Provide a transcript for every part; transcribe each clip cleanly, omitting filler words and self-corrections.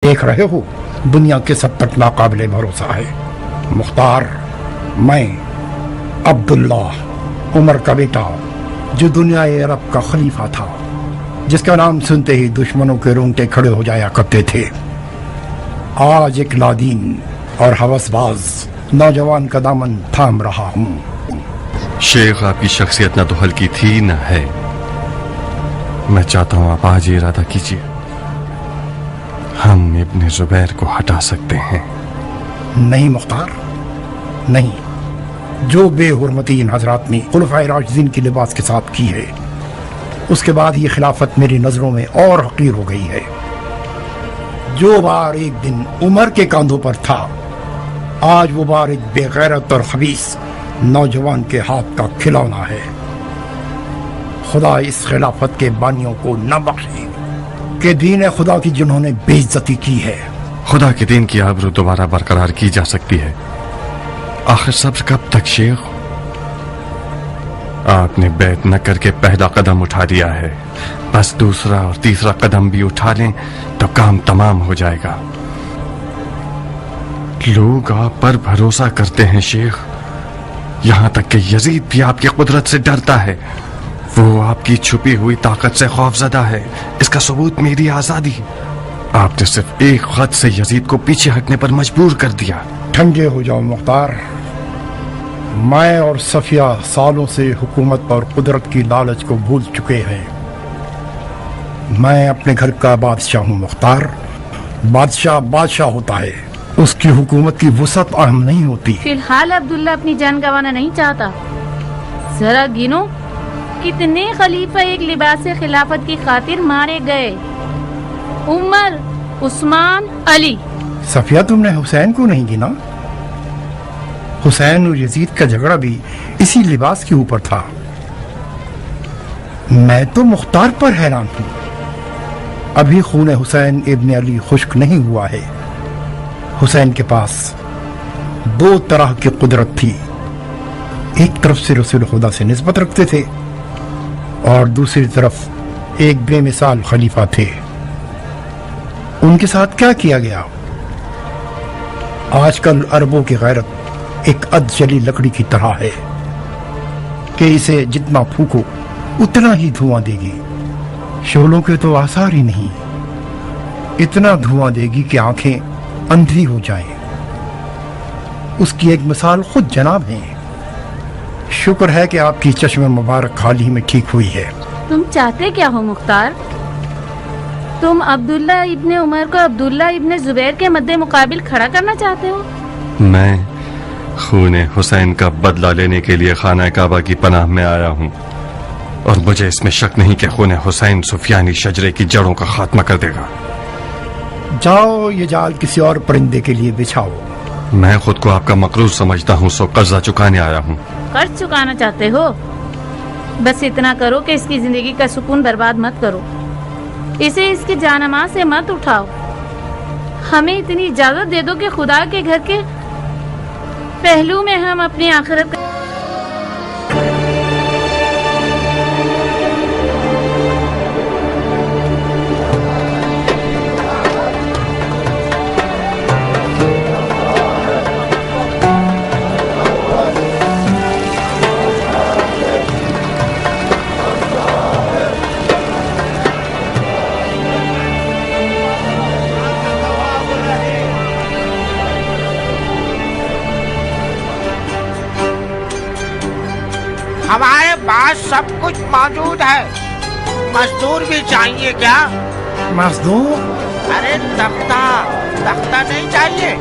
देख रहे हो दुनिया के सब तक नाकाबिले भरोसा है। मुख्तार, मैं अब्दुल्ला, उमर का बेटा, जो दुनिया अरब का खलीफा था, जिसका नाम सुनते ही दुश्मनों के रोंगटे खड़े हो जाया करते थे, आज एक लादीन और हवसबाज नौजवान का दामन थाम रहा हूँ। शेख, आपकी शख्सियत न तो हल्की थी न है। मैं चाहता हूँ आप आज इरादा कीजिए, हम इब्ने जुबैर को हटा सकते हैं। नहीं मुख्तार, नहीं। जो बेहुरमती इन हजरात ने खुलफाए राशिदीन की लिबास के साथ की है, उसके बाद ये खिलाफत मेरी नजरों में और हकीर हो गई है। जो बार एक दिन उमर के कांधों पर था, आज वो बार एक बेगैरत और खबीस नौजवान के हाथ का खिलौना है। खुदा इस खिलाफत के बानियों को न बख्शे कि दीन खुदा की जिन्होंने बेइज्जती की है। खुदा के दीन की आबरू दोबारा बरकरार की जा सकती है। आखिर सब्र कब तक शेख? आपने बैत न करके पहला कदम उठा दिया है, बस दूसरा और तीसरा कदम भी उठा लें तो काम तमाम हो जाएगा। लोग आप पर भरोसा करते हैं शेख, यहां तक कि यजीद भी आपकी कुदरत से डरता है। वो आपकी छुपी हुई ताकत से खौफजदा है। इसका सबूत मेरी आजादी। आपने सिर्फ एक खत से यजीद को पीछे हटने पर मजबूर कर दिया। ठंडे हो जाओ मुख्तार। मैं और सफिया सालों से हुकूमत और कुदरत की लालच को भूल चुके हैं। मैं अपने घर का बादशाह हूँ मुख्तार। बादशाह बादशाह होता है, उसकी हुकूमत की वुसअत अहम नहीं होती। फिलहाल अब्दुल्ला अपनी जान गंवाना नहीं चाहता। जरा गिनो कितने खलीफा एक लिबास खिलाफत की खातिर मारे गए। उमर, उस्मान, अली। सफिया, तुमने हुसैन को नहीं गिना? हुसैन और यजीद का झगड़ा भी इसी लिबास के ऊपर था। मैं तो मुख्तार पर हैरान हूं। अभी खून हुसैन इब्न अली खुश्क नहीं हुआ है। हुसैन के पास दो तरह की कुदरत थी। एक तरफ से रसूल खुदा से निस्बत रखते थे और दूसरी तरफ एक बेमिसाल खलीफा थे। उनके साथ क्या किया गया? आजकल अरबों की गैरत एक अधजली लकड़ी की तरह है कि इसे जितना फूको उतना ही धुआं देगी। शोलों के तो आसार ही नहीं, इतना धुआं देगी कि आंखें अंधी हो जाएं। उसकी एक मिसाल खुद जनाब है। शुक्र है कि आपकी चश्मे मुबारक हाल ही में ठीक हुई है। तुम चाहते क्या हो मुख्तार? तुम अब्दुल्ला इब्ने उमर को अब्दुल्ला इब्ने जुबैर के मद्दे मुकाबिल खड़ा करना चाहते हो? मैं खूने हुसैन का बदला लेने के लिए खाना काबा की पनाह में आया हूँ, और मुझे इसमें शक नहीं कि खूने हुसैन सुफियानी शजरे की जड़ों का खात्मा कर देगा। जाओ, ये जाल किसी और परिंदे के लिए बिछाओ। मैं खुद को आपका मकरूज समझता हूँ, सो कर्जा चुकाने आया हूँ। कर्ज चुकाना चाहते हो? बस इतना करो कि इसकी जिंदगी का सुकून बर्बाद मत करो। इसे इसके जानमा से मत उठाओ। हमें इतनी इजाजत दे दो कि खुदा के घर के पहलू में हम अपनी आखिरत का हमारे पास सब कुछ मौजूद है। मजदूर भी चाहिए क्या? मजदूर? अरे तख्ता तख्ता नहीं चाहिए?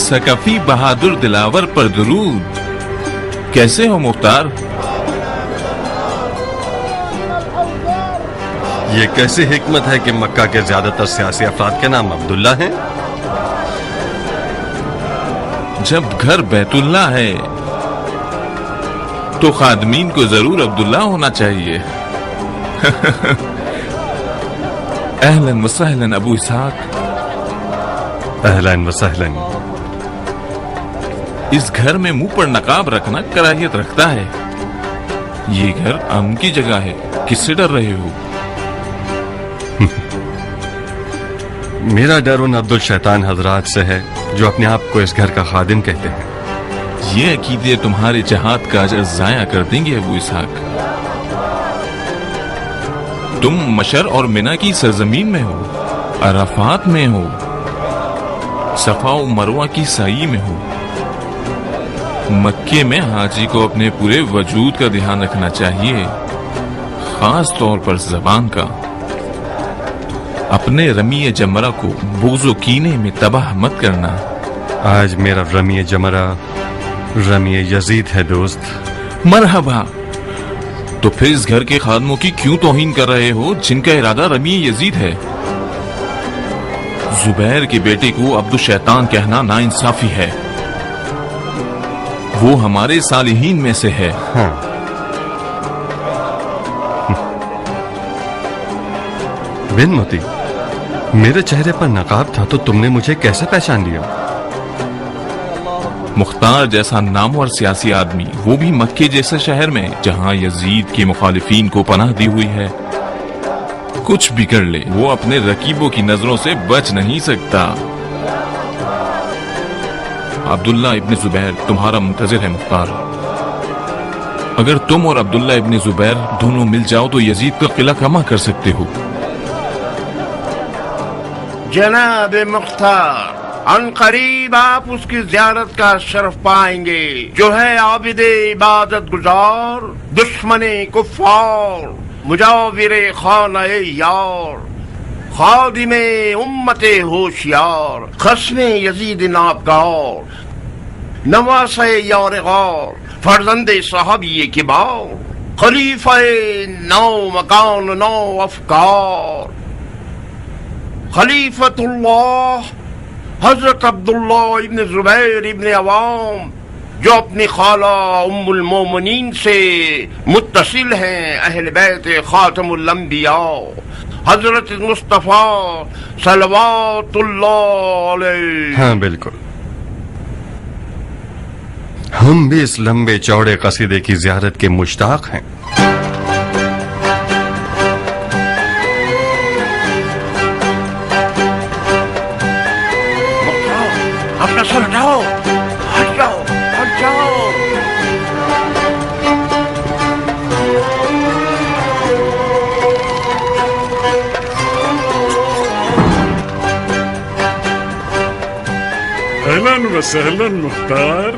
सकफी बहादुर दिलावर पर दुरूद। कैसे हो मुख्तार? ये कैसी हिकमत है कि मक्का के ज्यादातर सियासी अफराद के नाम अब्दुल्ला हैं? जब घर बैतुल्ला है तो खादमीन को जरूर अब्दुल्ला होना चाहिए। अहलन व सहलन अबू इसहाक। अहलन व सहलन। इस घर में मुंह पर नकाब रखना कराहियत रखता है। ये घर अमन की जगह है, किससे डर रहे हो? मेरा डर उन अब्दुल शैतान हजरात से है जो अपने आप को इस घर का खादिम कहते हैं। ये अकीदे तुम्हारे जहाद का अजर जाया कर देंगे अबू इसहाक। तुम मशर और मिना की सरजमीन में हो, अराफात में हो, सफा और मरवा की साई में हो। मक्के में हाजी को अपने पूरे वजूद का ध्यान रखना चाहिए, खास तौर पर जबान का। अपने रमी जमरा को बोझो कीने में तबाह मत करना। आज मेरा रमी जमरा रमी यजीद है दोस्त। मरहबा। तो फिर इस घर के खादमों की क्यों तौहीन कर रहे हो जिनका इरादा रमी यजीद है? जुबैर के बेटे को अब्दुल शैतान कहना नाइंसाफी है। वो हमारे सालिहीन में से है। हाँ। बिन मोती, मेरे चेहरे पर नकाब था तो तुमने मुझे कैसे पहचान लिया? मुख्तार जैसा नामवर सियासी आदमी, वो भी मक्के जैसे शहर में जहां यजीद के मुखालिफिन को पनाह दी हुई है। कुछ भी कर ले, वो अपने रकीबों की नजरों से बच नहीं सकता। अब्दुल्ला इब्ने जुबैर तुम्हारा मुंतजिर है मुख्तार। अगर तुम और अब्दुल्ला इब्ने जुबैर दोनों मिल जाओ तो यजीद का किला कमा कर सकते हो। जनाब मुख्तार, अनकरीब आप उसकी ज़ियारत का शरफ पाएंगे जो है आबिदे इबादत गुजार, दुश्मने कुफ्फार, मुजाविरे खाने यार, खादिमे उम्मते होशियार, खस्मे यजीद नाबगार, नवासे यार गार, फर्जंदे साहबी किबार, खलीफे नौ मकान नौ अफकार, खलीफतुल्लाह हजरत अब्दुल्ला इब्न जुबैर इब्न अवाम, जो अपनी खाला उम्मुल मोमिनीन से मुत्तसिल हैं, अहल बैत खातमुल अंबिया हजरत मुस्तफा सल्लल्लाहु अलैहि। हाँ बिल्कुल, हम भी इस लंबे चौड़े कसीदे की ज़ियारत के मुश्ताक हैं। अपना सर हटाओ, हट जाओ, हट जाओ। अहलन व सहलन मुख्तार।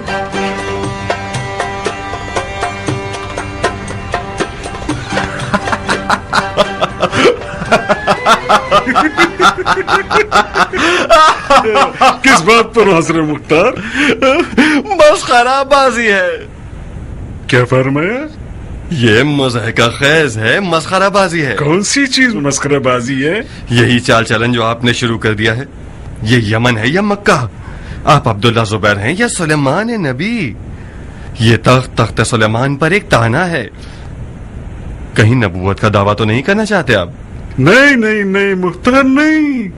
किस बात पर हंस रहे मुख्तार? बस खराबाजी है। क्या फरमाया? ये मज़ाहिका खेज है, मस्खराबाजी है। कौन सी चीज मस्खराबाजी है? यही चाल चलन जो आपने शुरू कर दिया है। ये यमन है या मक्का? आप अब्दुल्ला जुबैर हैं या सुलेमान नबी? ये तख्त सुलेमान पर एक ताना है। कहीं नबूवत का दावा तो नहीं करना चाहते आप? नहीं नहीं नहीं मुख्तार, नहीं।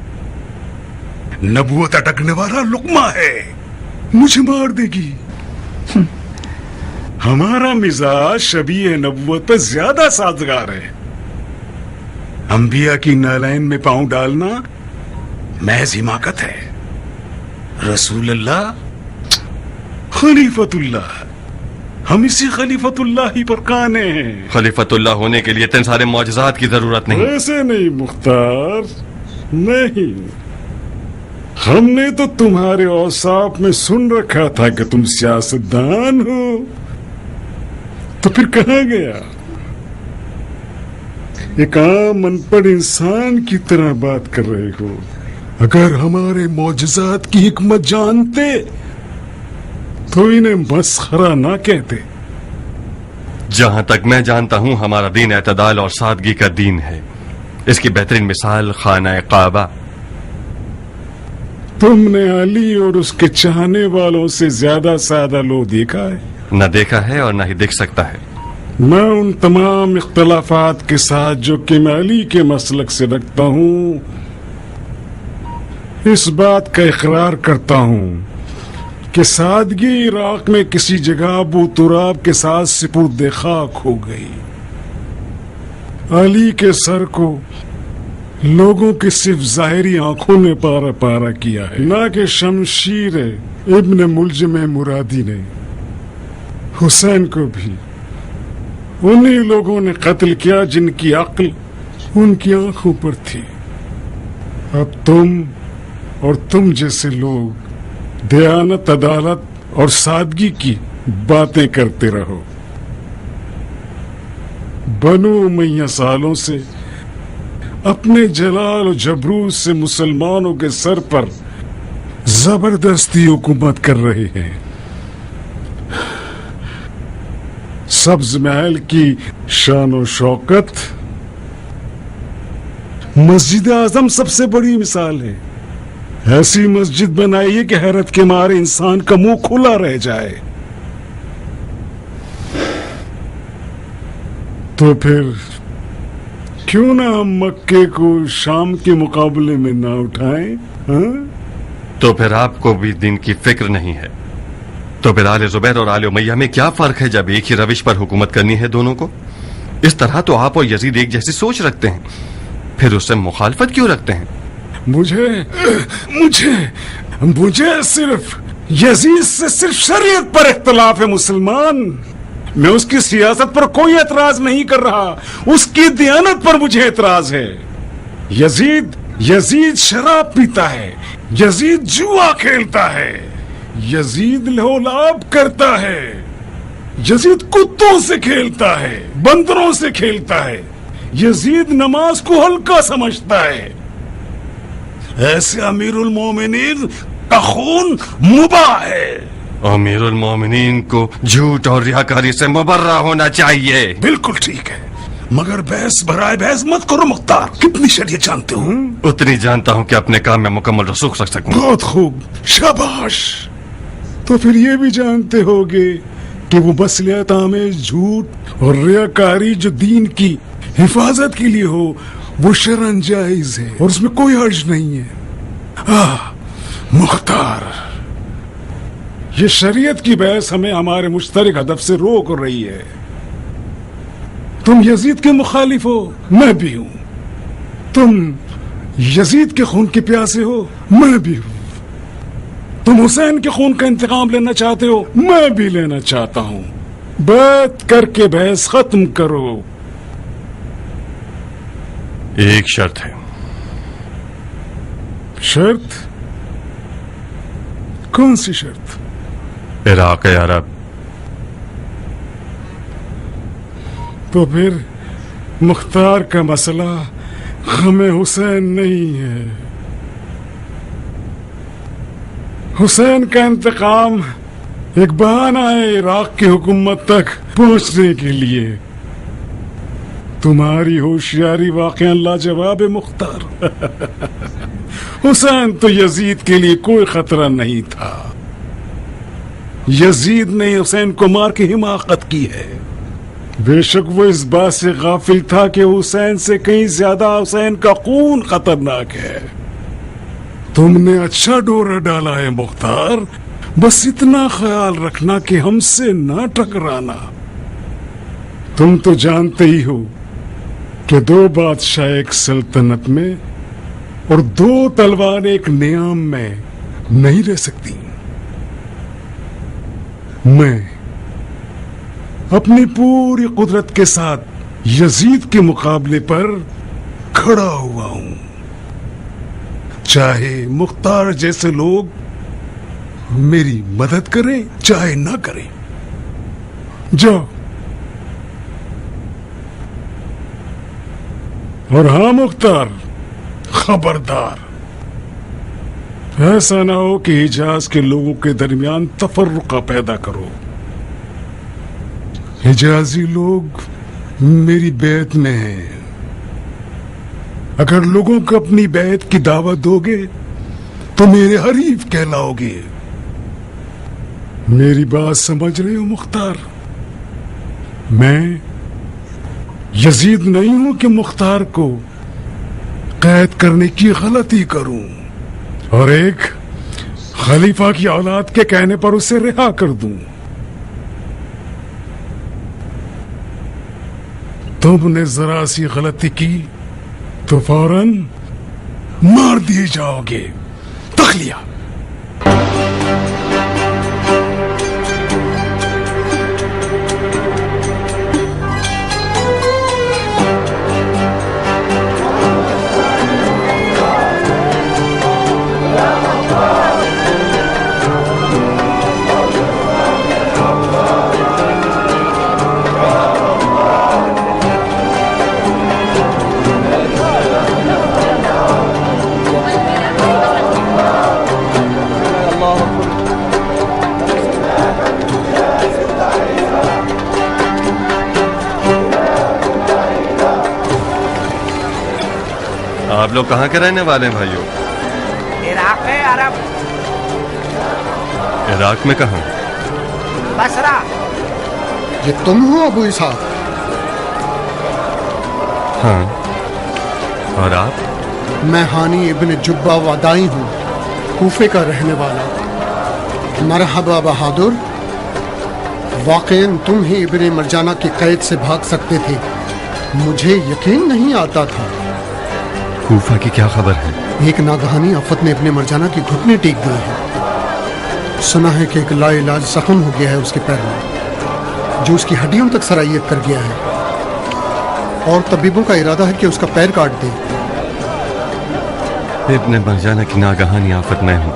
नबूवत अटकने वाला लुकमा है, मुझे मार देगी। हमारा मिजाज शबीह नबूवत पर ज्यादा साजगार है। अंबिया की नालैन में पांव डालना महज हिमाकत है। रसूलुल्लाह, खलीफतुल्लाह, हम इसी खलीफतुल्लाह ही पर काने हैं। खलीफतुल्लाह होने के लिए इतने सारे मौजज़ात की जरूरत नहीं। ऐसे नहीं मुख्तार, नहीं। हमने तो तुम्हारे औसाफ में सुन रखा था कि तुम सियासतदान हो, तो फिर कहाँ गया? एक आम अनपढ़ इंसान की तरह बात कर रहे हो। अगर हमारे मौजज़ात की हिकमत जानते तो इन्हें मस्खरा ना कहते। जहां तक मैं जानता हूं हमारा दीन एतदाल और सादगी का दीन है। इसकी बेहतरीन मिसाल खाना काबा। तुमने अली और उसके चाहने वालों से ज्यादा सादा लोग देखा है? न देखा है और न ही दिख सकता है। मैं उन तमाम इख्तलाफात के साथ जो कि मैं अली के मसलक से रखता हूँ, इस बात का इकरार करता हूँ कि सादगी इराक में किसी जगह अबू तुराब के साथ सिपुर्द खाक हो गई। अली के सर को लोगों की सिर्फ जाहिरी आंखों ने पारा पारा किया है, न कि शमशीर इब्न मुलजिम मुरादी ने। हुसैन को भी उन्हीं लोगों ने कत्ल किया जिनकी अक्ल उनकी आंखों पर थी। अब तुम और तुम जैसे लोग दयानत, अदालत और सादगी की बातें करते रहो। बनु उमैया सालों से अपने जलाल और जबरूत से मुसलमानों के सर पर जबरदस्ती हुकूमत कर रहे हैं। सब्ज महल की शान और शौकत, मस्जिद आजम सबसे बड़ी मिसाल है। ऐसी मस्जिद बनाइए कि हैरत के मारे इंसान का मुंह खुला रह जाए। तो फिर क्यों ना हम मक्के को शाम के मुकाबले में ना उठाएं? हाँ? तो फिर आपको भी दिन की फिक्र नहीं है। तो फिर आले जुबैर और आले उमैया में क्या फर्क है जब एक ही रविश पर हुकूमत करनी है दोनों को? इस तरह तो आप और यजीद एक जैसी सोच रखते हैं, फिर उससे मुखालफत क्यों रखते हैं? मुझे सिर्फ यजीद से सिर्फ शरीयत पर इख्तलाफ है मुसलमान। मैं उसकी सियासत पर कोई एतराज नहीं कर रहा, उसकी दियानत पर मुझे एतराज है। यजीद शराब पीता है, यजीद जुआ खेलता है, यजीद लहोलाब करता है, यजीद कुत्तों से खेलता है, बंदरों से खेलता है, यजीद नमाज को हल्का समझता है। ऐसे अमीरुल मोमिनीन का खून मुबाह है। अमीरुल मोमिनीन को झूठ और रियाकारी से मुबर्रा होना चाहिए। बिल्कुल ठीक है, मगर बहस भराए बहस मत करो मुख्तार। कितनी शरीयत जानते हो? उतनी जानता हूँ कि अपने काम में मुकम्मल रसूख रख सकूं। बहुत खूब, शाबाश। तो फिर ये भी जानते होगे कि वो मसलियत आमेज झूठ और रियाकारी जो दीन की हिफाजत के लिए हो वो शरअन जायज है और उसमें कोई हर्ज नहीं है। मुख्तार, ये शरीयत की बहस हमें हमारे मुश्तरक हदफ से रोक रही है। तुम यजीद के मुखालिफ हो, मैं भी हूं। तुम यजीद के खून के प्यासे हो, मैं भी हूं। तुम हुसैन के खून का इंतकाम लेना चाहते हो, मैं भी लेना चाहता हूं। बैत करके बहस खत्म करो। एक शर्त है। शर्त? कौन सी शर्त? इराक अरब। तो फिर मुख्तार का मसला हमें हुसैन नहीं है। हुसैन का इंतकाम एक बहाना है इराक की हुकूमत तक पहुंचने के लिए। तुम्हारी होशियारी वाकई लाजवाब है मुख्तार। हुसैन तो यजीद के लिए कोई खतरा नहीं था। यजीद ने हुसैन को मार के हिमाकत की है। बेशक वो इस बात से गाफिल था कि हुसैन से कहीं ज्यादा हुसैन का खून खतरनाक है। तुमने अच्छा डोरा डाला है मुख्तार, बस इतना ख्याल रखना कि हमसे ना टकराना। तुम तो जानते ही हो कि दो बादशाह एक सल्तनत में और दो तलवार एक नियाम में नहीं रह सकती। मैं अपनी पूरी कुदरत के साथ यजीद के मुकाबले पर खड़ा हुआ हूं, चाहे मुख्तार जैसे लोग मेरी मदद करें चाहे ना करें। जाओ। और हाँ मुख्तार, खबरदार, ऐसा ना हो कि हिजाज के लोगों के दरमियान तफर्रुका पैदा करो। हिजाजी लोग मेरी बैत में हैं। अगर लोगों को अपनी बैत की दावत दोगे तो मेरे हरीफ कहलाओगे। میری بات سمجھ رہے ہو مختار؟ میں یزید نہیں ہوں کہ مختار کو قید کرنے کی غلطی کروں اور ایک خلیفہ کی اولاد کے کہنے پر اسے رہا کر دوں۔ تم نے ذرا سی غلطی کی تو فوراً مار دیے جاؤ گے۔ تخلیہ۔ آپ لوگ کہاں کے رہنے والے ہیں بھائیوں؟ عراق ہے عرب۔ عراق میں کہاں؟ بصرہ۔ یہ تم ہو ابو اسحاق؟ ہاں، اور آپ؟ میں ہانی ابن جبہ ودائی ہوں، کوفے کا رہنے والا۔ مرحبا بہادر، واقعاً تم ہی ابن مرجانہ کی قید سے بھاگ سکتے تھے، مجھے یقین نہیں آتا تھا۔ کوفہ کی کیا خبر ہے؟ ایک ناگہانی آفت نے ابن مرجانہ کی گھٹنے ٹیک دیے ہیں۔ سنا ہے کہ ایک لا علاج زخم ہو گیا ہے اس کے پیر میں، جو اس کی ہڈیوں تک سرایت کر گیا ہے، اور طبیبوں کا ارادہ ہے کہ اس کا پیر کاٹ دیں۔ ابن مرجانہ کی ناگہانی آفت میں ہوں۔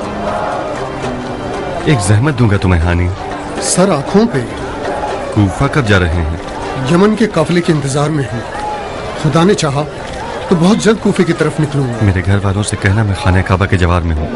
ایک زحمت دوں گا تمہیں ہانی۔ سر آنکھوں پہ۔ کوفہ کب جا رہے ہیں؟ یمن کے قافلے کے انتظار میں ہوں، خدا نے چاہا تو بہت جلد کوفے کی طرف نکلوں گا۔ میرے گھر والوں سے کہنا میں خانہ کعبہ کے جوار میں ہوں۔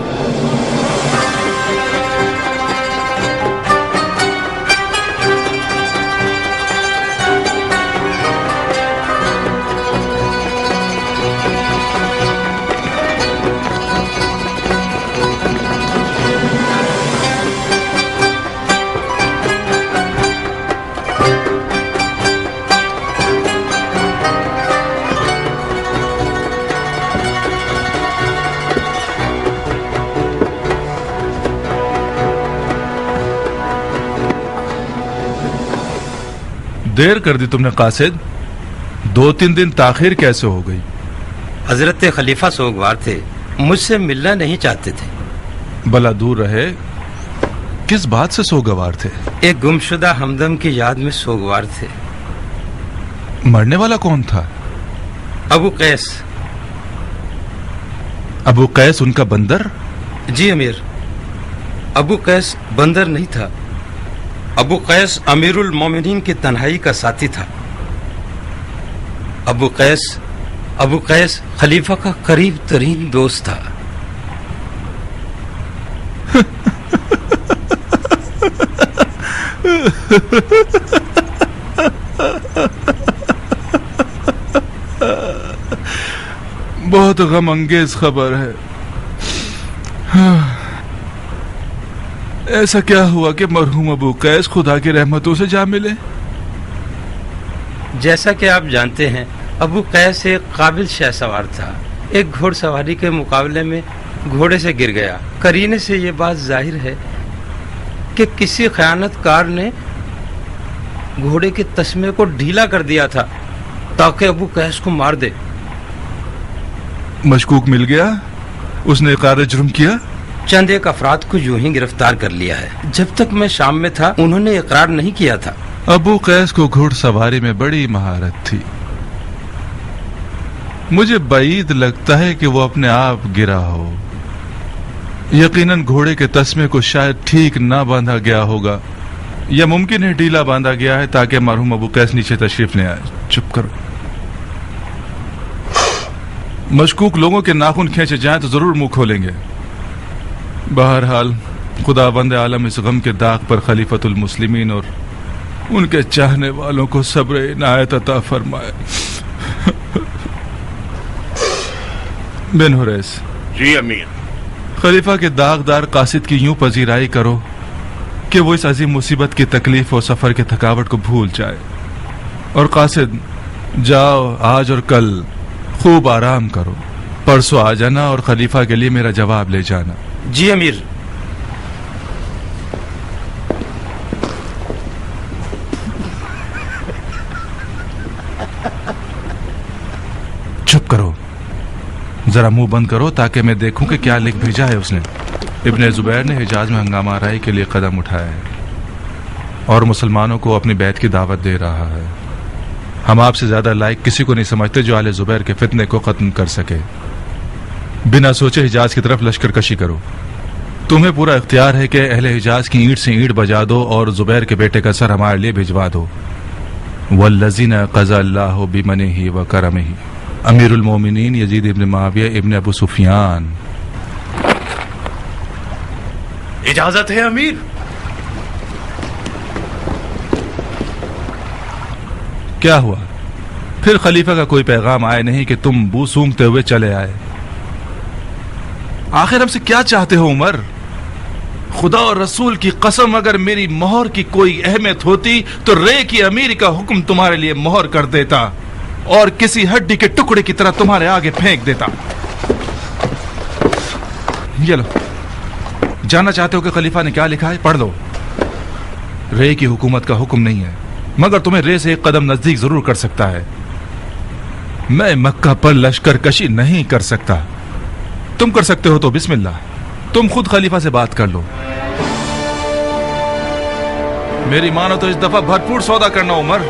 دیر کر دی تم نے قاصد، 2-3 دن تاخیر کیسے ہو گئی؟ حضرت خلیفہ سوگوار تھے، مجھ سے ملنا نہیں چاہتے تھے۔ بلا دور رہے، کس بات سے سوگوار تھے؟ ایک گمشدہ ہمدم کی یاد میں سوگوار تھے۔ مرنے والا کون تھا؟ ابو قیس۔ ابو قیس ان کا بندر؟ جی امیر، ابو قیس بندر نہیں تھا، ابو قیس امیر المومنین کی تنہائی کا ساتھی تھا۔ ابو قیس خلیفہ کا قریب ترین دوست تھا۔ بہت غم انگیز خبر ہے۔ ایسا کیا ہوا کہ مرحوم ابو قیس خدا کی رحمتوں سے جا ملے؟ جیسا کہ آپ جانتے ہیں، ابو قیس ایک قابل شہ سوار تھا۔ ایک گھوڑ سواری کے مقابلے میں گھوڑے سے گر گیا۔ قرینے سے یہ بات ظاہر ہے کہ کسی خیانت کار نے گھوڑے کے تسمے کو ڈھیلا کر دیا تھا تاکہ ابو قیس کو مار دے۔ مشکوک مل گیا؟ اس نے اقرار جرم کیا؟ چند ایک افراد کو یوں ہی گرفتار کر لیا ہے۔ جب تک میں شام میں تھا انہوں نے اقرار نہیں کیا تھا۔ ابو قیس کو گھوڑ سواری میں بڑی مہارت تھی، مجھے بعید لگتا ہے کہ وہ اپنے آپ گرا ہو۔ یقیناً گھوڑے کے تسمے کو شاید ٹھیک نہ باندھا گیا ہوگا، یا ممکن ہے ڈھیلا باندھا گیا ہے تاکہ مرحوم ابو قیس نیچے تشریف لے آئے۔ چپ کرو۔ مشکوک لوگوں کے ناخن کھینچے جائیں تو ضرور منہ کھولیں گے۔ بہرحال خدا بند عالم اس غم کے داغ پر خلیفۃ المسلمین اور ان کے چاہنے والوں کو صبر عنایت عطا فرمائے۔ بن حریث۔ جی امیر۔ خلیفہ کے داغدار قاصد کی یوں پذیرائی کرو कि वो इस अजीम मुसीबत की तकलीफ और सफर की थकावट को भूल जाए। और कासिद, जाओ आज और कल खूब आराम करो, परसों आ जाना और खलीफा के लिए मेरा जवाब ले जाना। जी अमीर। चुप करो, जरा मुंह बंद करो ताकि मैं देखूं कि क्या लिख भेजा है उसने। इब्ने जुबैर ने हिजाज में हंगामा आराई के लिए कदम उठाया है और मुसलमानों को अपनी बैत की दावत दे रहा है। हम आपसे ज्यादा लायक किसी को नहीं समझते जो आले जुबैर के फितने को खत्म कर सके। बिना सोचे हिजाज की तरफ लश्कर कशी करो। तुम्हें पूरा इख्तियार है कि अहले हिजाज की ईंट से ईंट बजा दो और जुबैर के बेटे का सर हमारे लिए भिजवा दो। वल्लज़ीना क़ज़ा अल्लाहु बिमनिही व करमिही। अमीरुल मोमिनीन यजीद इब्न मुआविया इब्न अबू सुफियान। इजाजत है अमीर। क्या हुआ? फिर खलीफा का कोई पैगाम आया नहीं कि तुम बू सूंघते हुए चले आए? आखिर हमसे क्या चाहते हो उमर? खुदा और रसूल की कसम, अगर मेरी मोहर की कोई अहमियत होती तो रे की अमीरी का हुक्म तुम्हारे लिए मोहर कर देता और किसी हड्डी के टुकड़े की तरह तुम्हारे आगे फेंक देता। ये लो, जानना चाहते हो कि खलीफा ने क्या लिखा है? पढ़ लो। रे की हुकूमत का हुक्म नहीं है, मगर तुम्हें रे से एक कदम नजदीक जरूर कर सकता है। मैं मक्का पर लश्कर कशी नहीं कर सकता। तुम कर सकते हो तो बिस्मिल्लाह, तुम खुद खलीफा से बात कर लो। मेरी मानो तो इस दफा भरपूर सौदा करना उमर।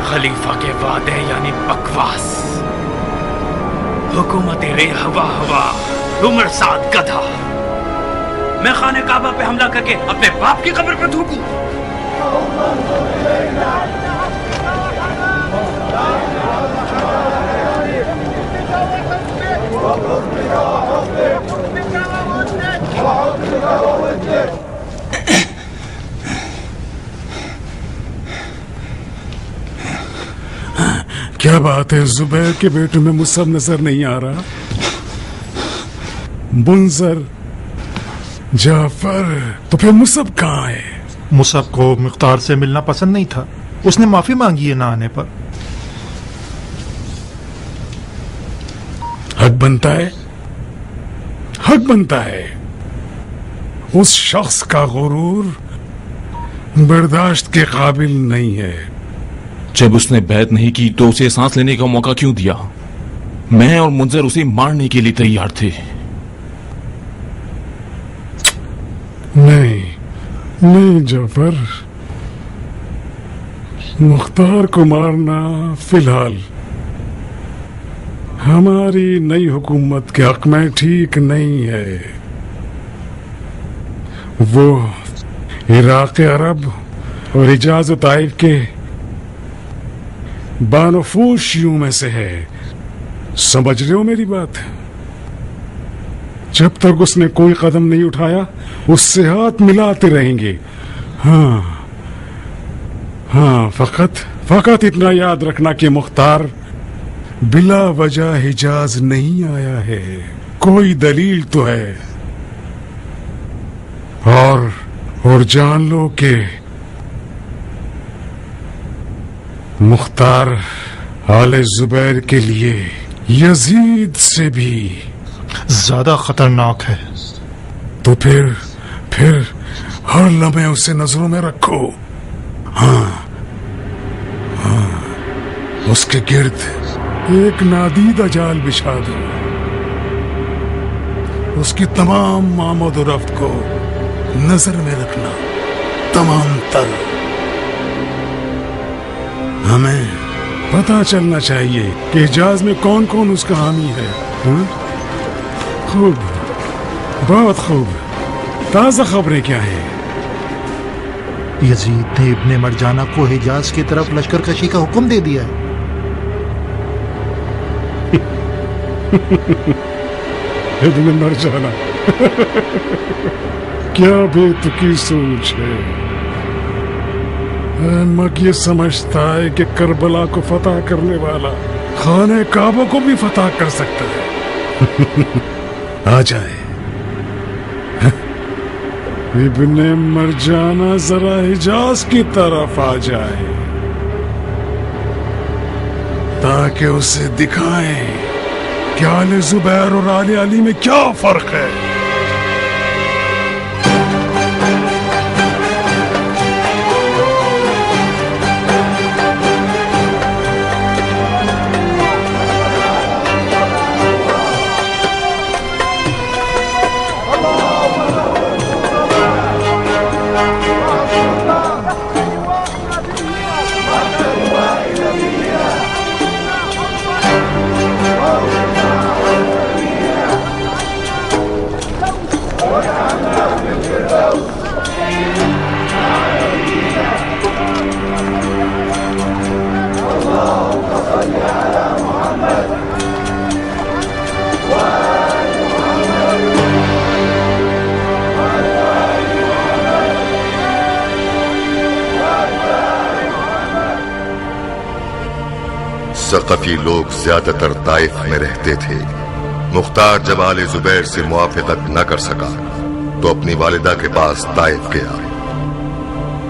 खलीफा के वादे यानी बकवास। हुकूमत रे हवा हवा, उमर साथ गधा। मैं खाने काबा पे हमला करके अपने बाप की कब्र पे थूकूं? क्या बात है, जुबैर के बेटों में मुसब नजर नहीं आ रहा? मुंजर, जाफर, तो फिर मुसब कहाँ है? मुसब को मुख्तार से मिलना पसंद नहीं था, उसने माफी मांगी है ना आने पर। हक बनता है, हक बनता है। उस शख्स का गुरूर बर्दाश्त के काबिल नहीं है। जब उसने बैत नहीं की तो उसे सांस लेने का मौका क्यों दिया? मैं और मुंजर उसे मारने के लिए तैयार थे। नहीं नहीं जाफर, मुख्तार को मारना फिलहाल हमारी नई हुकूमत के हक में ठीक नहीं है। वो इराक अरब और हिजाज और ताइफ के बानफूशियों में से है। समझ रहे हो मेरी बात? जब तक उसने कोई कदम नहीं उठाया उससे हाथ मिलाते रहेंगे। हाँ हाँ, फकत इतना याद रखना कि मुख्तार बिला वजह हिजाज नहीं आया है, कोई दलील तो है। और जान लो कि मुख्तार आले जुबैर के लिए यजीद से भी ज्यादा खतरनाक है। तो फिर हर लम्हे उसे नजरों में रखो। हाँ हाँ, उसके गिर्द एक नादीदा जाल बिछा दो। उसकी तमाम आमद और रफ्त को नजर में रखना, तमाम तर। हमें पता चलना चाहिए कि हिजाज में कौन कौन उसका हामी है। हाँ? खूब, बहुत खूब। ताज़ा खबरें क्या है? यजीद ने इब्ने मरजाना को हिजाज की तरफ लश्कर कशी का हुक्म दे दिया है। इब्ने मरजाना क्या बेतुकी सोच है। احمق یہ سمجھتا ہے کہ کربلا کو فتح کرنے والا خانہ کعبہ کو بھی فتح کر سکتا ہے۔ آ جائے ابن مرجانہ، ذرا حجاز کی طرف آ جائے تاکہ اسے دکھائیں کہ آل زبیر اور آل علی میں کیا فرق ہے۔ ثقفی لوگ زیادہ تر طائف میں رہتے تھے۔ مختار جب آل زبیر سے موافقت نہ کر سکا تو اپنی والدہ کے پاس طائف گیا،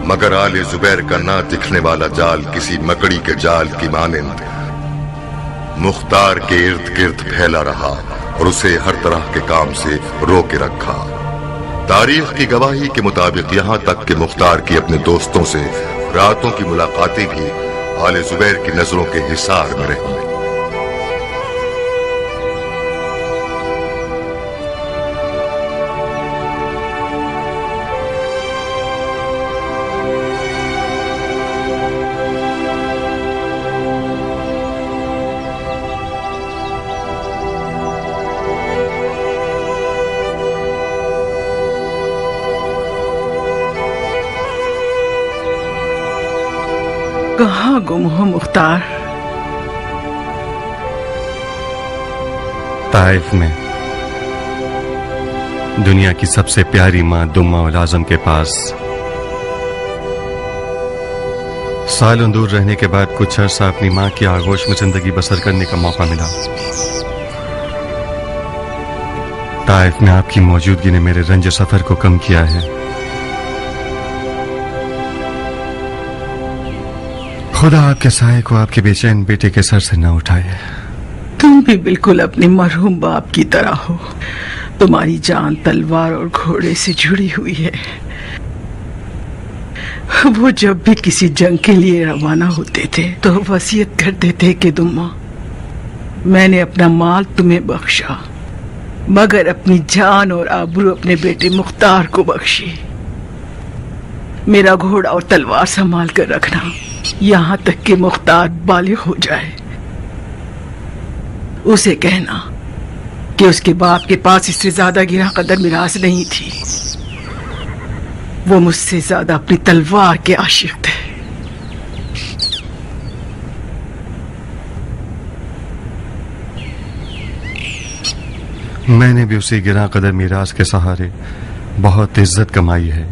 مگر آل زبیر کا نہ دکھنے والا جال کسی مکڑی کے جال کی مانند مختار کے ارد گرد پھیلا رہا اور اسے ہر طرح کے کام سے روکے رکھا۔ تاریخ کی گواہی کے مطابق یہاں تک کہ مختار کی اپنے دوستوں سے راتوں کی ملاقاتیں بھی آل زبیر کی نظروں کے حصار میں رہی۔ کہاں گم ہو مختار؟ طائف میں دنیا کی سب سے پیاری ماں دمہ الاعظم کے پاس سالوں دور رہنے کے بعد کچھ عرصہ اپنی ماں کی آغوش میں زندگی بسر کرنے کا موقع ملا۔ طائف میں آپ کی موجودگی نے میرے رنج سفر کو کم کیا ہے۔ خدا آپ کے سائے کو آپ کے بے چین بیٹے کے سر سے نہ اٹھائے۔ تم بھی بالکل اپنے مرحوم باپ کی طرح ہو، تمہاری جان تلوار اور گھوڑے سے جڑی ہوئی ہے۔ وہ جب بھی کسی جنگ کے لیے روانہ ہوتے تھے تو وصیت کرتے تھے کہ دمہ، میں نے اپنا مال تمہیں بخشا مگر اپنی جان اور آبرو اپنے بیٹے مختار کو بخشی۔ میرا گھوڑا اور تلوار سنبھال کر رکھنا یہاں تک کہ مختار بالغ ہو جائے۔ اسے کہنا کہ اس کے باپ کے پاس اس سے زیادہ گرہ قدر میراث نہیں تھی، وہ مجھ سے زیادہ اپنی تلوار کے عاشق تھے۔ میں نے بھی اسی گرہ قدر میراث کے سہارے بہت عزت کمائی ہے،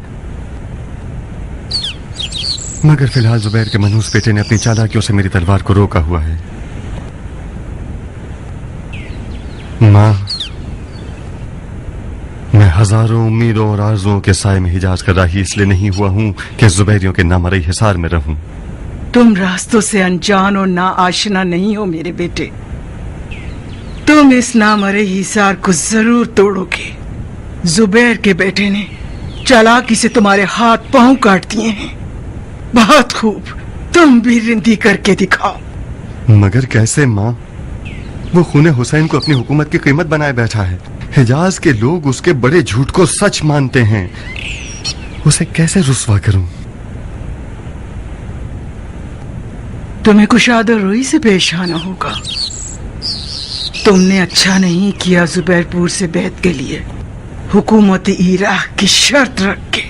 مگر فی الحال زبیر کے منحوس بیٹے نے اپنی چالاکیوں سے میری تلوار کو روکا ہوا ہے۔ ماں، میں ہزاروں امیدوں اور آرزوؤں کے سائے میں حجاز کا راہی اس لیے نہیں ہوا ہوں کہ زبیریوں کے نامرئی حصار میں رہوں۔ تم راستوں سے انجان اور نا آشنا نہیں ہو میرے بیٹے، تم اس نامرئی حصار کو ضرور توڑو گے۔ زبیر کے بیٹے نے چالاکی سے تمہارے ہاتھ پاؤں کاٹ دیے ہیں، بہت خوب، تم بھی رندی کر کے دکھاؤ۔ مگر کیسے ماں؟ وہ خون حسین کو اپنی حکومت کی قیمت بنائے بیٹھا ہے۔ حجاز کے لوگ اس کے بڑے جھوٹ کو سچ مانتے ہیں، اسے کیسے رسوا کروں؟ تمہیں کشادہ روئی سے پیش آنا ہوگا۔ تم نے اچھا نہیں کیا زبیر پور سے بیعت کے لیے حکومت عراق کی شرط رکھ کے۔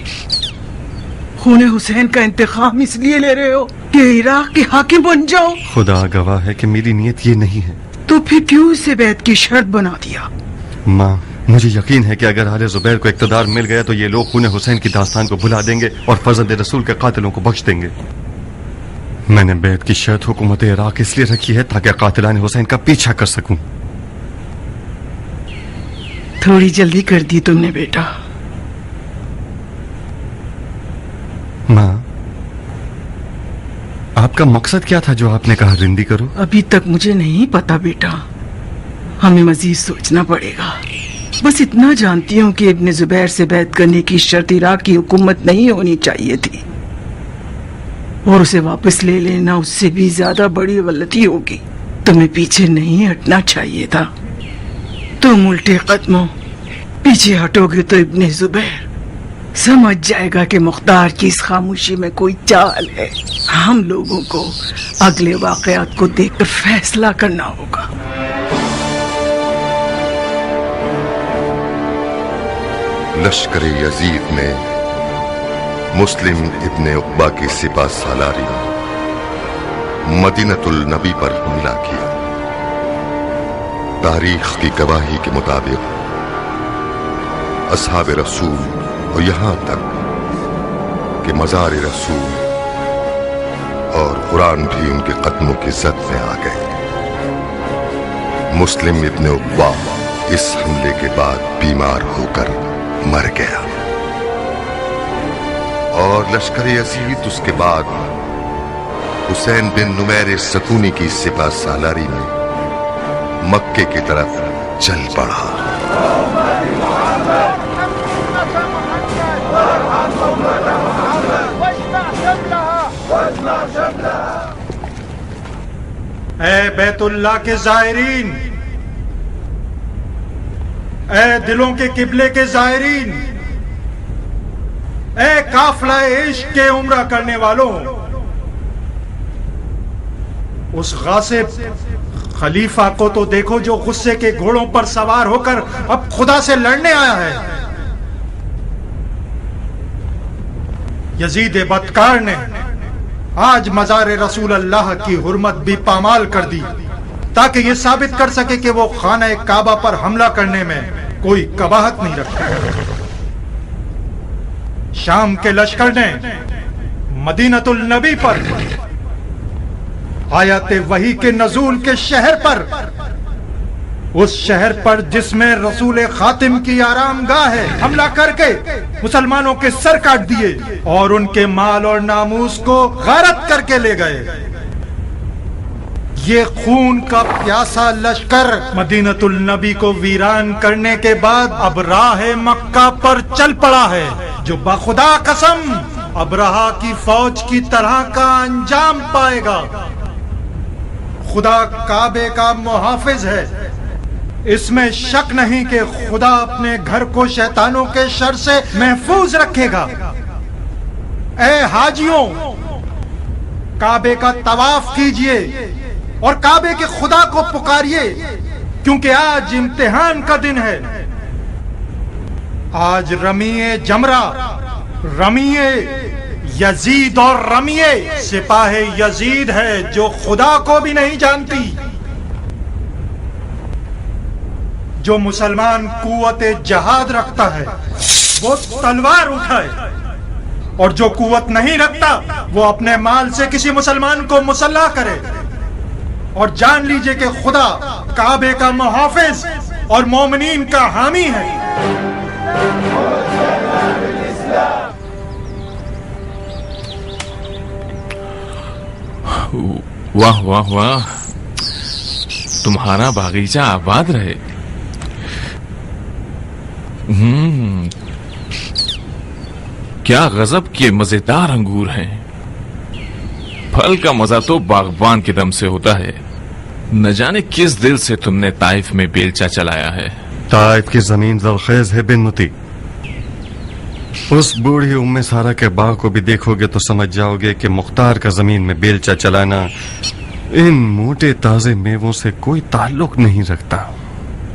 خون حسین کا انتقام اس لیے لے رہے ہو کہ عراق کے حاکم بن جاؤ؟ خدا گواہ ہے کہ میری نیت یہ نہیں ہے۔ تو پھر کیوں اسے بیعت کی شرط بنا دیا؟ ماں، مجھے یقین ہے کہ اگر آل زبیر کو اقتدار مل گیا تو یہ لوگ خون حسین کی داستان کو بھلا دیں گے اور فرزند رسول کے قاتلوں کو بخش دیں گے۔ میں نے بیت کی شرط حکومت عراق اس لیے رکھی ہے تاکہ قاتلان حسین کا پیچھا کر سکوں. تھوڑی جلدی کر دی تم نے بیٹا. ماں، آپ کا مقصد کیا تھا جو آپ نے کہا رندی کرو؟ ابھی تک مجھے نہیں پتا بیٹا، ہمیں مزید سوچنا پڑے گا. بس اتنا جانتی ہوں کہ ابن زبیر سے بیعت کرنے کی شرط عراق کی حکومت نہیں ہونی چاہیے تھی، اور اسے واپس لے لینا اس سے بھی زیادہ بڑی غلطی ہوگی. تمہیں پیچھے نہیں ہٹنا چاہیے تھا. تم الٹے قدموں پیچھے ہٹو گے تو ابن زبیر سمجھ جائے گا کہ مختار کی اس خاموشی میں کوئی چال ہے. ہم لوگوں کو اگلے واقعات کو دیکھ کر فیصلہ کرنا ہوگا. لشکر یزید نے مسلم ابن عقبہ کی سپہ سالاری مدینۃ النبی پر حملہ کیا. تاریخ کی گواہی کے مطابق اصحاب رسول اور یہاں تک کہ مزار رسول اور قرآن بھی ان کے قدموں کی زد میں آ گئے. مسلم ابن عقبہ اس حملے کے بعد بیمار ہو کر مر گیا، اور لشکر یزید اس کے بعد حسین بن نمیر سکونی کی سپہ سالاری میں مکے کی طرف چل پڑا. اے بیت اللہ کے زائرین، اے دلوں کے قبلے کے زائرین، اے قافلہ عشق کے عمرہ کرنے والوں، اس غاصب خلیفہ کو تو دیکھو جو غصے کے گھوڑوں پر سوار ہو کر اب خدا سے لڑنے آیا ہے. یزید بدکار نے آج مزار رسول اللہ کی حرمت بھی پامال کر دی تاکہ یہ ثابت کر سکے کہ وہ خانہ کعبہ پر حملہ کرنے میں کوئی قباحت نہیں رکھتا. شام کے لشکر نے مدینۃ النبی پر آیات وحی کے نزول کے شہر پر، اس شہر پر جس میں رسول خاتم کی آرام گاہ ہے، حملہ کر کے مسلمانوں کے سر کاٹ دیے اور ان کے مال اور ناموس کو غارت کر کے لے گئے. یہ خون کا پیاسا لشکر مدینۃ النبی کو ویران کرنے کے بعد اب راہ مکہ پر چل پڑا ہے، جو بخدا قسم ابرہا کی فوج کی طرح کا انجام پائے گا. خدا کعبے کا محافظ ہے، اس میں شک نہیں کہ خدا اپنے گھر کو شیطانوں کے شر سے محفوظ رکھے گا. اے حاجیوں، کعبے کا طواف کیجئے اور کعبے کے خدا کو پکاریے، کیونکہ آج امتحان کا دن ہے. آج رمیے جمرہ، رمیے یزید اور رمیے سپاہ یزید ہے جو خدا کو بھی نہیں جانتی. جو مسلمان قوت جہاد رکھتا ہے وہ تلوار اٹھائے، اور جو قوت نہیں رکھتا وہ اپنے مال سے کسی مسلمان کو مسلح کرے. اور جان لیجئے کہ خدا کعبے کا محافظ اور مومنین کا حامی ہے. واہ واہ واہ، تمہارا باغیچہ آباد رہے. کیا غضب کے مزیدار انگور ہیں. پھل کا مزہ تو باغبان کے دم سے ہوتا ہے. نہ جانے کس دل سے تم نے طائف میں بیلچہ چلایا ہے. طائف کی زمین زرخیز ہے بن متی. اس بوڑھی ام سارا کے باغ کو بھی دیکھو گے تو سمجھ جاؤ گے کہ مختار کا زمین میں بیلچہ چلانا ان موٹے تازے میووں سے کوئی تعلق نہیں رکھتا.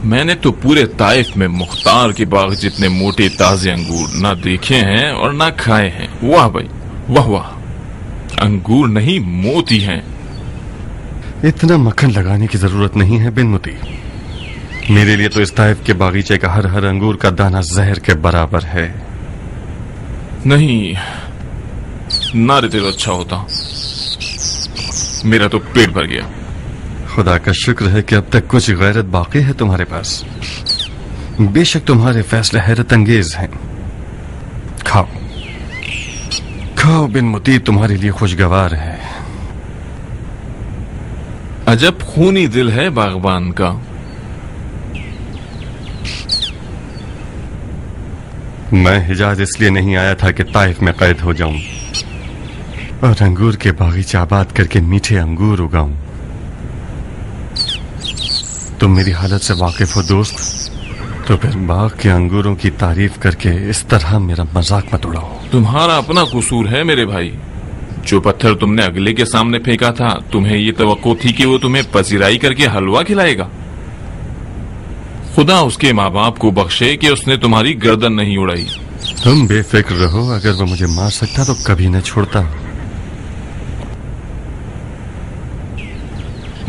میں نے تو پورے طائف میں مختار کے باغ جتنے موٹے تازے انگور نہ دیکھے ہیں اور نہ کھائے ہیں. واہ بھائی واہ واہ، انگور نہیں موتی ہیں. اتنا مکھن لگانے کی ضرورت نہیں ہے بن متی. میرے لیے تو اس طائف کے باغیچے کا ہر انگور کا دانہ زہر کے برابر ہے. نہیں، نہ رہتے تو اچھا ہوتا. मेरा तो पेट भर गया। खुदा का शुक्र है कि अब तक कुछ गैरत बाकी है तुम्हारे पास। बेशक तुम्हारे फैसले हैरत अंगेज हैं। खाओ खाओ, बिन मुतीब तुम्हारे लिए खुशगवार है। अजब खूनी दिल है बागबान का। मैं हिजाज इसलिए नहीं आया था कि ताइफ में कैद हो जाऊं और अंगूर के बागीचे आबाद करके मीठे अंगूर उगाऊं। तुम मेरी हालत से वाकिफ हो दोस्त, तो फिर बाग के अंगूरों की तारीफ करके इस तरह मेरा मजाक मत उड़ाओ। तुम्हारा अपना कसूर है मेरे भाई। जो पत्थर तुमने अगले के सामने फेंका था, तुम्हें ये तवक्को थी कि वो तुम्हें पजीराई करके हलवा खिलाएगा। खुदा उसके माँ बाप को बख्शे कि उसने तुम्हारी गर्दन नहीं उड़ाई। तुम बेफिक्र रहो, अगर वो मुझे मार सकता तो कभी न छोड़ता।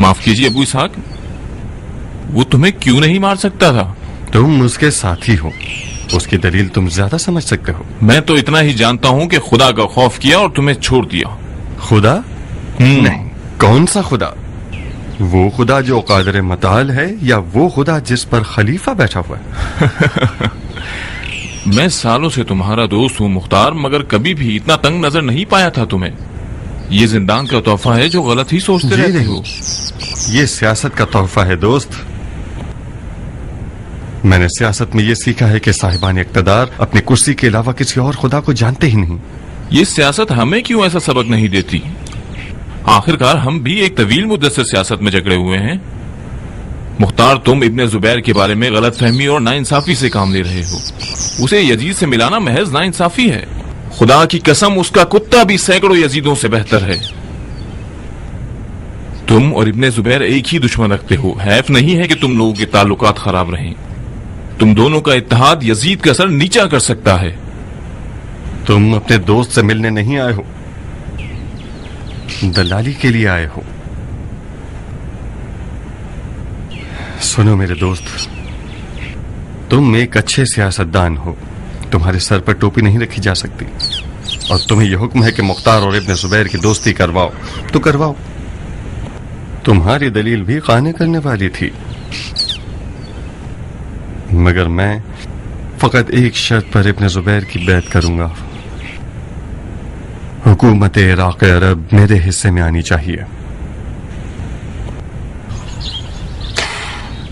माफ कीजिए अबू इसहाक, वो तुम्हें क्यों नहीं मार सकता था? तुम उसके साथी हो, उसकी दलील तुम ज्यादा समझ सकते हो। मैं तो इतना ही जानता हूँ कि खुदा का खौफ किया और तुम्हें छोड़ दिया। खुदा? नहीं, कौन सा खुदा? वो खुदा जो कादिर मताल है, या वो खुदा जिस पर खलीफा बैठा हुआ है? मैं सालों से तुम्हारा दोस्त हूँ मुख्तार, मगर कभी भी इतना तंग नजर नहीं पाया था तुम्हें। ये जिंदान का तोहफा है जो गलत ही सोचते रहते हो। ये सियासत का तोहफा है दोस्त। मैंने सियासत में ये सीखा है कि साहिबान इक़्तिदार अपनी कुर्सी के अलावा किसी और खुदा को जानते ही नहीं। ये सियासत हमें क्यों ऐसा सबक नहीं देती? आखिरकार हम भी एक तवील मुद्दत से सियासत में जकड़े हुए हैं। मुख्तार, तुम इब्ने जुबैर के बारे में गलत फहमी और नाइंसाफी से काम ले रहे हो। उसे यजीद से मिलाना महज नाइंसाफी है। खुदा की कसम, उसका कुत्ता भी सैकड़ों यजीदों से बेहतर है। तुम और इब्ने जुबैर एक ही दुश्मन रखते हो। हैफ नहीं है कि तुम लोगों के ताल्लुकात खराब रहें। तुम दोनों का इत्तेहाद यजीद का सर नीचा कर सकता है। तुम अपने दोस्त से मिलने नहीं आए हो, दलाली के लिए आए हो। सुनो मेरे दोस्त, तुम एक अच्छे सियासतदान हो। तुम्हारे सर पर टोपी नहीं रखी जा सकती, और तुम्हें यह हुक्म है कि मुख्तार और इब्ने जुबैर की दोस्ती करवाओ तो करवाओ। तुम्हारी दलील भी काने करने वाली थी, मगर मैं फकत एक शर्त पर इब्ने जुबैर की बैत करूंगा। हुकूमत इराक़ अरब मेरे हिस्से में आनी चाहिए।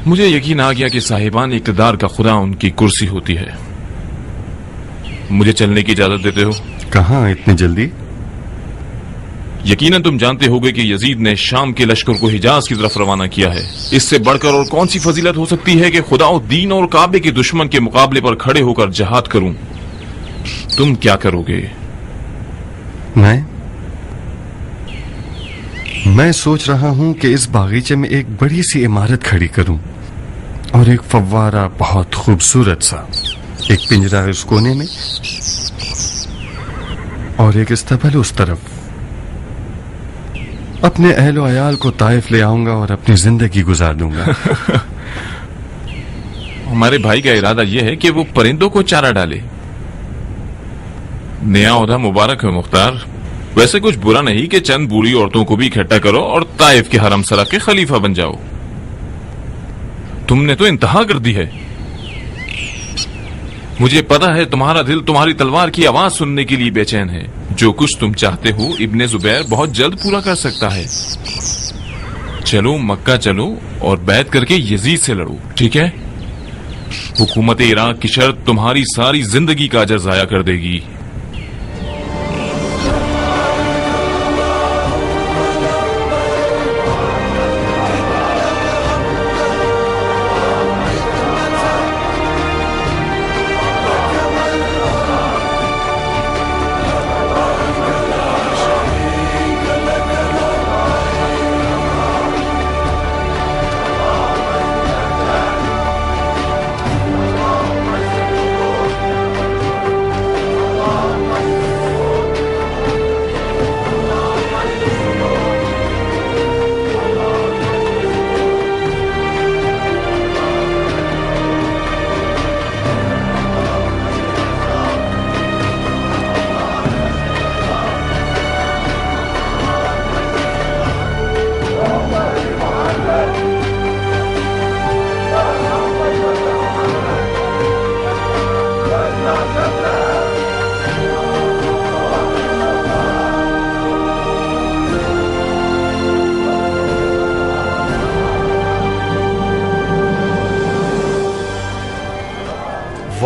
मुझे यकीन आ गया कि साहिबान इक़्तिदार का खुदा उनकी कुर्सी होती है। मुझे चलने की इजाजत देते हो? कहाँ इतनी जल्दी? यकीनन तुम जानते होगे कि यजीद ने शाम के लश्कर को हिजाज की तरफ रवाना किया है। इससे बढ़कर और कौन सी फजीलत हो सकती है कि खुदा दीन और काबे के दुश्मन के मुकाबले पर खड़े होकर जहाद करूं। तुम क्या करोगे? मैं सोच रहा हूं कि इस बागीचे में एक बड़ी सी इमारत खड़ी करूं, और एक फव्वारा बहुत खूबसूरत सा, एक पिंजरा उस कोने में और एक इस्तबल उस तरफ। अपने अहल व अयाल को ताइफ ले आऊंगा और अपनी जिंदगी गुजार दूंगा। हमारे भाई का इरादा यह है कि वो परिंदों को चारा डाले। नया ओहदा मुबारक है मुख्तार। वैसे कुछ बुरा नहीं कि चंद बूढ़ी औरतों को भी इकट्ठा करो और ताइफ के हरम सरा के खलीफा बन जाओ। तुमने तो इंतहा कर दी है। मुझे पता है तुम्हारा दिल तुम्हारी तलवार की आवाज सुनने के लिए बेचैन है। जो कुछ तुम चाहते हो इब्ने जुबैर बहुत जल्द पूरा कर सकता है। चलो मक्का चलो और बैत करके यजीद से लड़ो, ठीक है? हुकूमत इराक की शर्त तुम्हारी सारी जिंदगी का अजर जाया कर देगी।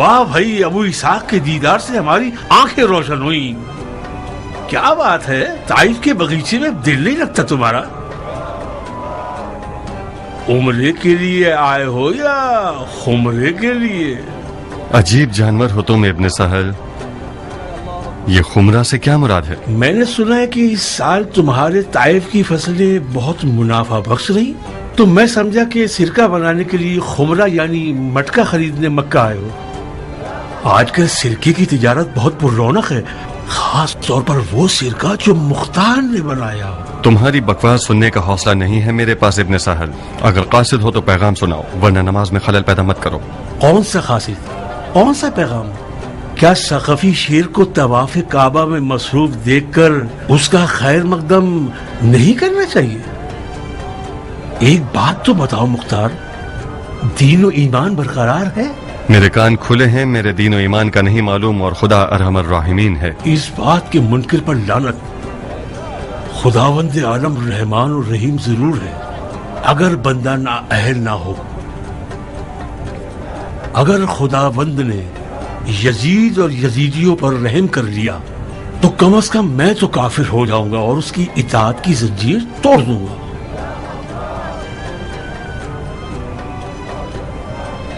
वाह भाई, अबू इसाक के दीदार से हमारी आंखें रोशन हुई। क्या बात है, ताइफ के बगीचे में दिल नहीं लगता तुम्हारा? उम्रे के लिए आए हो या खुमरे के लिए? अजीब जानवर हो तुम इब्न सहल। ये खुमरा से क्या मुराद है? मैंने सुना है कि इस साल तुम्हारे ताइफ की फसलें बहुत मुनाफा बख्श रही, तो मैं समझा कि सिरका बनाने के लिए खुमरा यानी मटका खरीदने मक्का आए हो। आजकल सिरके की तिजारत बहुत पुररौनक है, खास तौर पर वो सिरका जो मुख्तार ने बनाया हो। तुम्हारी बकवास सुनने का हौसला नहीं है मेरे पास इब्न सहल। अगर कासिद हो तो पैगाम सुनाओ, वरना नमाज में खलल पैदा मत करो। कौन सा कासिद, कौन सा पैगाम? क्या सक़फ़ी शेर को तवाफ़ काबा में मसरूफ देखकर उसका खैर मकदम नहीं करना चाहिए? एक बात तो बताओ मुख्तार, दीन और ईमान बरकरार है? मेरे कान खुले हैं, मेरे दीन और ईमान का नहीं मालूम, और खुदा अरहमर राहिमीन है। इस बात के मुनकिर पर लानत। खुदावंद आलम रहमान और रहीम जरूर है, अगर बंदा ना अहल ना हो। अगर खुदावंद ने यजीद और यजीदियों पर रहम कर लिया तो कम से कम मैं तो काफिर हो जाऊंगा और उसकी इताअत की जंजीर तोड़ दूंगा।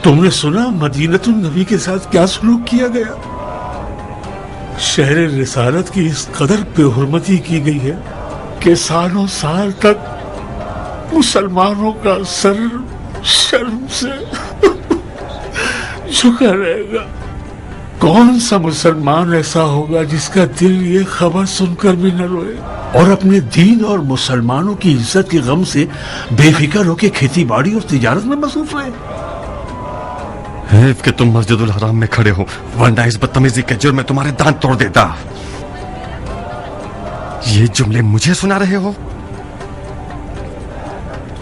तुमने सुना मदीनतुन नबी के साथ क्या सलूक किया गया? शहर रिसालत की इस कदर बेहुरमती की गई है कि सालों साल तक मुसलमानों का सर शर्म से झुका रहेगा। कौन सा मुसलमान ऐसा होगा जिसका दिल ये खबर सुनकर भी न रोए और अपने दीन और मुसलमानों की इज्जत के गम से बेफिक्र होकर खेती बाड़ी और तिजारत में मसरूफ रहे? है कि तुम मस्जिदुल हराम में खड़े हो, वरना इस बदतमीजी के जुर्म में तुम्हारे दांत तोड़ देता। ये जुमले मुझे सुना रहे हो?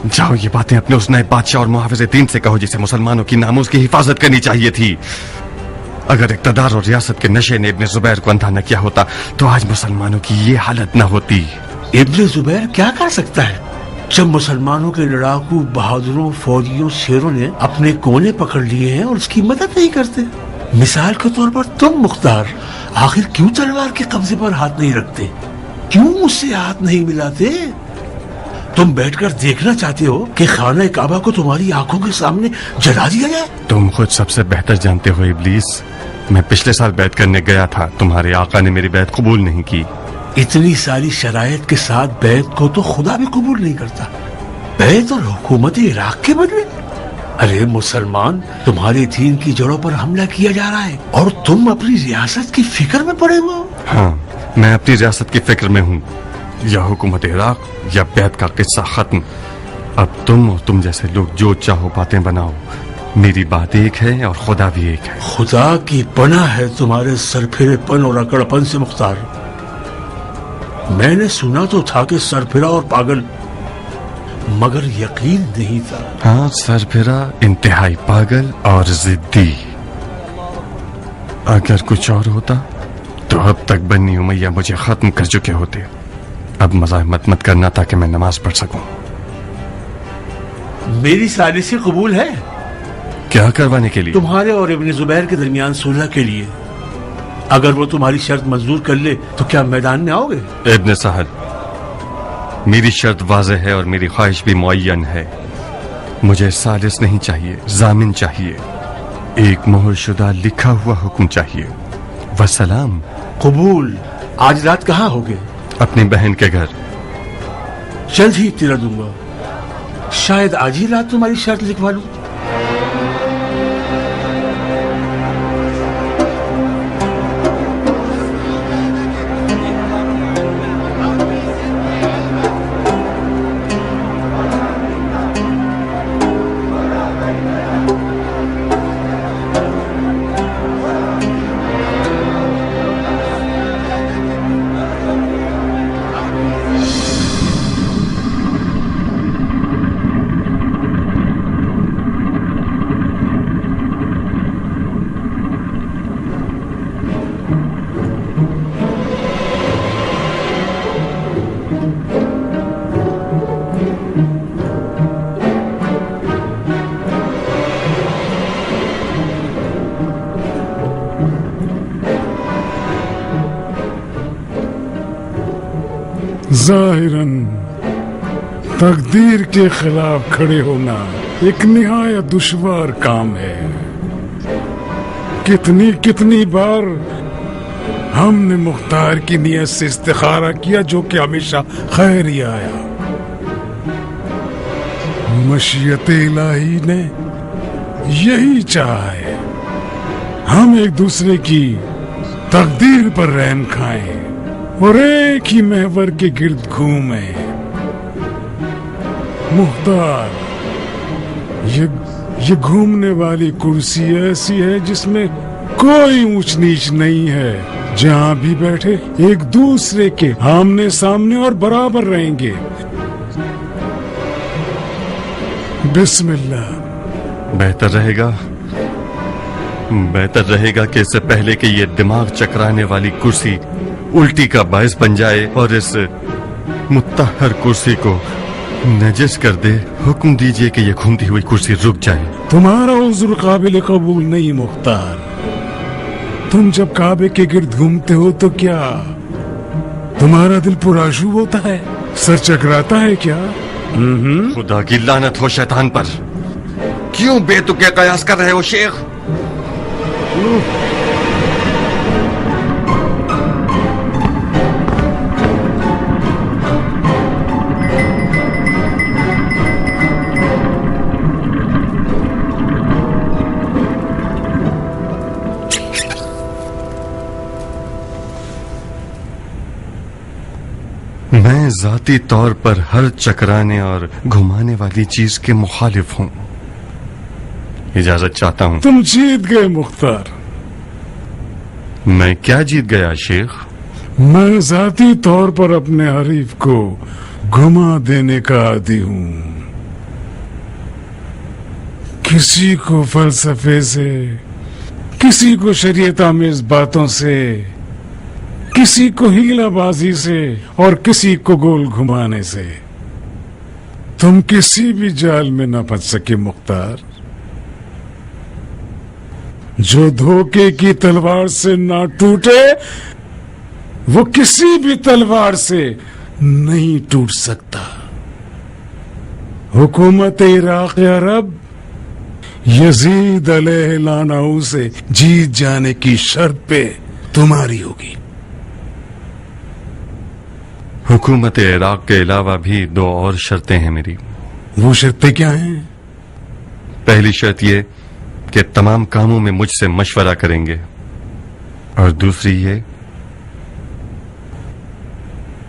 जाओ ये बातें अपने उस नए बादशाह और मुहाफिज दीन से कहो जिसे मुसलमानों की नामूस की हिफाजत करनी चाहिए थी। अगर इक़्तिदार और रियासत के नशे ने इब्न जुबैर को अंधा न किया होता तो आज मुसलमानों की ये हालत न होती। इब्न जुबैर क्या कर सकता है जब मुसलमानों के लड़ाकू बहादुरों फौजियों शेरों ने अपने कोने पकड़ लिए हैं और उसकी मदद नहीं करते? मिसाल के तौर पर तुम मुख्तार आखिर क्यों तलवार के कब्जे पर हाथ नहीं रखते? क्यों उससे हाथ नहीं मिलाते? तुम बैठकर देखना चाहते हो कि खाना काबा को तुम्हारी आंखों के सामने जला दिया जाए? तुम खुद सबसे बेहतर जानते हो इब्लीस, मैं पिछले साल बैत करने गया था, तुम्हारे आका ने मेरी बैत कबूल नहीं की। इतनी सारी शराइत के साथ बैत को तो खुदा भी कबूल नहीं करता, बैत और हुकूमत इराक के बदले। अरे मुसलमान, तुम्हारे दीन की जड़ों पर हमला किया जा रहा है और तुम अपनी रियासत की फिक्र में पड़े हो। हाँ, मैं अपनी रियासत की फिक्र में हूँ। या हुकूमत इराक या बैत का किस्सा खत्म। अब तुम और तुम जैसे लोग जो चाहो बातें बनाओ, मेरी बात एक है और खुदा भी एक है। खुदा की पनाह है तुम्हारे सरफिरेपन और अकड़पन से मुख्तार। मैंने सुना तो था कि सरफिरा और पागल, मगर यकीन नहीं था। हाँ, सरफिरा, इंतहाई पागल और जिद्दी। अगर कुछ और होता तो अब तक बनी उमैया मुझे खत्म कर चुके होते। अब मज़ाहमत मत करना ताकि मैं नमाज पढ़ सकूं। मेरी सालिसी कबूल है। क्या करवाने के लिए? तुम्हारे और इब्न जुबैर के दरमियान सुलह के लिए। अगर वो तुम्हारी शर्त मंजूर कर ले तो क्या मैदान में आओगे? इब्न सहल, मेरी शर्त वाज़ेह है और मेरी ख्वाहिश भी मुअय्यन है। मुझे सालिस नहीं चाहिए, जामिन चाहिए। एक मोहरशुदा लिखा हुआ हुक्म चाहिए। वसलाम। कबूल। आज रात कहाँ होगे? अपनी बहन के घर। जल्द ही इत्तला दूंगा। शायद आज ही रात तुम्हारी शर्त लिखवा लूं। ظاہراً تقدیر کے خلاف کھڑے ہونا ایک نہایت دشوار کام ہے. کتنی بار ہم نے مختار کی نیت سے استخارہ کیا جو کہ ہمیشہ خیر ہی آیا. مشیت الہی نے یہی چاہا ہے ہم ایک دوسرے کی تقدیر پر رحم کھائیں اور ایک ہی محور کے گرد گھومیں. مختار، یہ گھومنے والی کرسی ایسی ہے جس میں کوئی اونچ نیچ نہیں ہے. جہاں بھی بیٹھے ایک دوسرے کے آمنے سامنے اور برابر رہیں گے. بسم اللہ. بہتر رہے گا کہ اس سے پہلے کہ یہ دماغ چکرانے والی کرسی الٹی کا باعث بن جائے اور اس متطہر کرسی کو نجس کر دے، حکم دیجئے کہ یہ گھومتی ہوئی کرسی رک جائے. تمہارا عذر قابل قبول نہیں مختار. تم جب کعبے کے گرد گھومتے ہو تو کیا تمہارا دل پرآشوب ہوتا ہے؟ سر چکراتا ہے کیا؟ خدا کی لعنت ہو شیطان پر. کیوں بے تکے قیاس کر رہے ہو شیخ؟ میں ذاتی طور پر ہر چکرانے اور گھمانے والی چیز کے مخالف ہوں. اجازت چاہتا ہوں. تم جیت گئے مختار. میں کیا جیت گیا شیخ؟ میں ذاتی طور پر اپنے حریف کو گھما دینے کا عادی ہوں. کسی کو فلسفے سے، کسی کو شریعت آمیز باتوں سے، کسی کو ہیلا بازی سے اور کسی کو گول گھمانے سے. تم کسی بھی جال میں نہ پھنس سکے مختار. جو دھوکے کی تلوار سے نہ ٹوٹے وہ کسی بھی تلوار سے نہیں ٹوٹ سکتا. حکومت عراق عرب یزید علیہ لعنہ سے جیت جانے کی شرط پہ تمہاری ہوگی. حکومت عراق کے علاوہ بھی 2 اور شرطیں ہیں میری. وہ شرطیں کیا ہیں؟ پہلی شرط یہ کہ تمام کاموں میں مجھ سے مشورہ کریں گے، اور دوسری یہ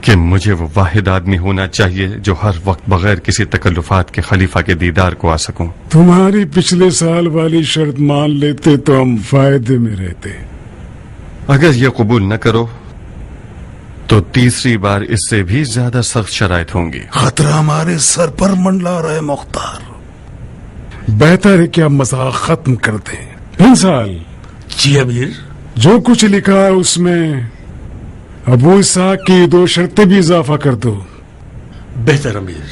کہ مجھے وہ واحد آدمی ہونا چاہیے جو ہر وقت بغیر کسی تکلفات کے خلیفہ کے دیدار کو آ سکوں. تمہاری پچھلے سال والی شرط مان لیتے تو ہم فائدے میں رہتے. اگر یہ قبول نہ کرو تو تیسری بار اس سے بھی زیادہ سخت شرائط ہوں گی. خطرہ ہمارے سر پر منڈلا رہے مختار. بہتر ہے کہ آپ مذاق ختم کر دیں. انسال جی امیر. جو کچھ لکھا ہے اس میں ابو اسحاق کی 2 شرطیں بھی اضافہ کر دو. بہتر امیر.